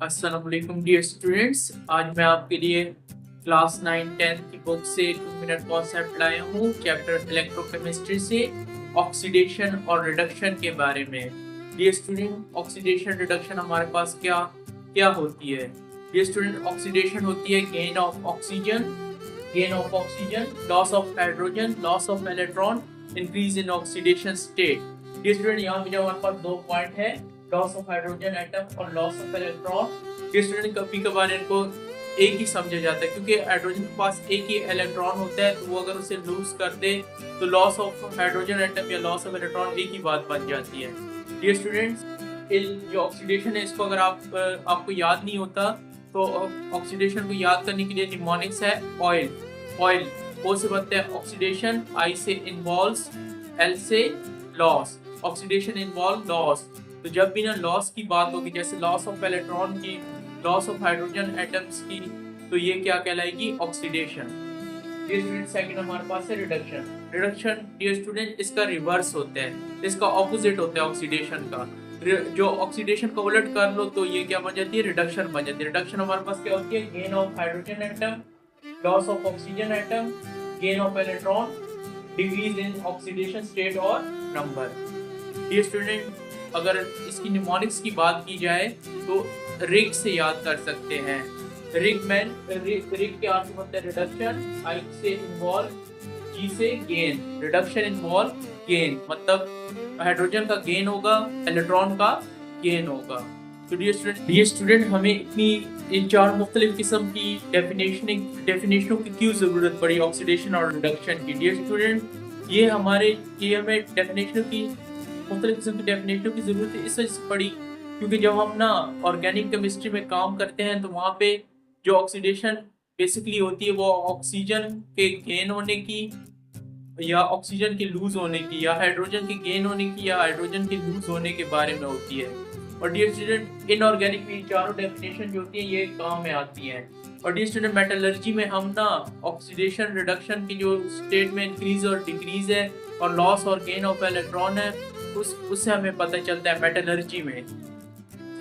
अस्सलाम वालेकुम dear students. आज मैं आपके लिए क्लास 9-10 की बुक से 2 मिनट कॉन्सेप्ट लाया हूँ चैप्टर इलेक्ट्रोकेमिस्ट्री से ऑक्सीडेशन और रिडक्शन के बारे में। डियर स्टूडेंट, ऑक्सीडेशन रिडक्शन हमारे पास क्या क्या होती है? डियर स्टूडेंट, ऑक्सीडेशन होती है gain of oxygen, loss of hydrogen, loss of electron, increase in oxidation state. Dear student, यहाँ पे हमारे पास दो पॉइंट है, लॉस ऑफ हाइड्रोजन एटम और loss of electron. Dear student, कभी कभार इनको एक ही समझा जाता है क्योंकि हाइड्रोजन के पास एक ही इलेक्ट्रॉन होता है, तो वो अगर उसे लूज कर दे तो लॉस ऑफ हाइड्रोजन एटम या लॉस ऑफ इलेक्ट्रॉन एक ही बात बन जाती है। डियर स्टूडेंट्स, जो ऑक्सीडेशन है इसको अगर आपको याद नहीं होता तो ऑक्सीडेशन को याद करने के लिए निमोनिक्स है ऑयल ओ से बनता है ऑक्सीडेशन, आई से इन्वॉल्व्स, एल से लॉस, ऑक्सीडेशन इन्वॉल्व लॉस। तो जब भी ना लॉस की बात होगी, जैसे लॉस ऑफ इलेक्ट्रॉन की, लॉस ऑफ हाइड्रोजन एटम्स की, तो ये क्या कहलाएगी? ऑक्सीडेशन। डियर स्टूडेंट, सेकंड हमारे पास है रिडक्शन। डियर स्टूडेंट, इसका रिवर्स होता है, इसका ऑपोजिट होता है ऑक्सीडेशन का। जो ऑक्सीडेशन को उलट कर लो तो ये क्या बन जाती है? रिडक्शन बन जाती है। रिडक्शन हमारे पास क्या होती है? Gain of hydrogen atom, loss of oxygen atom, gain of electron, decrease in oxidation state और नंबर। डियर स्टूडेंट, अगर इसकी निमोनिक्स की बात की जाए तो रिग से याद कर सकते हैं। रिग के अर्थ होता है रिडक्शन, आई से इन्वॉल्व, जी से गेन। रिडक्शन इन्वॉल्व गेन, मतलब हाइड्रोजन का गेन होगा, इलेक्ट्रॉन का गेन होगा। तो डियर स्टूडेंट, हमें इतनी इन चार मुख्तलिफ किस्म की डेफिनेशनों की क्यों जरूरत पड़ी ऑक्सीडेशन और रिडक्शन की? डियर स्टूडेंट, ये हमें डेफिनेशनों की मुख्तलिफ किस्म की डेफिनेशनों की जरूरत इस वजह से पड़ी क्योंकि जब हम ना ऑर्गेनिक केमिस्ट्री में काम करते हैं तो वहाँ पे जो ऑक्सीडेशन बेसिकली होती है वो ऑक्सीजन के गेन होने की या ऑक्सीजन के लूज होने की, या हाइड्रोजन के गेन होने की या हाइड्रोजन के लूज होने के बारे में होती है। और डियर स्टूडेंट, इनऑर्गेनिक में चारों डेफिनेशन जो होती है ये काम में आती हैं। और डियर स्टूडेंट, मेटलर्जी में हम ना ऑक्सीडेशन रिडक्शन की जो स्टेट में इंक्रीज और डिक्रीज है और लॉस और गेन ऑफ इलेक्ट्रॉन है उससे हमें पता चलता है मेटलर्जी में।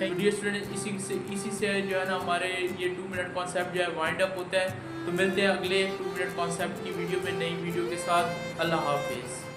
डियर स्टूडेंट, इसी से जो है ना हमारे ये 2 मिनट कॉन्सेप्ट जो है वाइंड अप होता है। तो मिलते हैं अगले 2 मिनट कॉन्सेप्ट की वीडियो में, नई वीडियो के साथ। अल्लाह हाफिज़।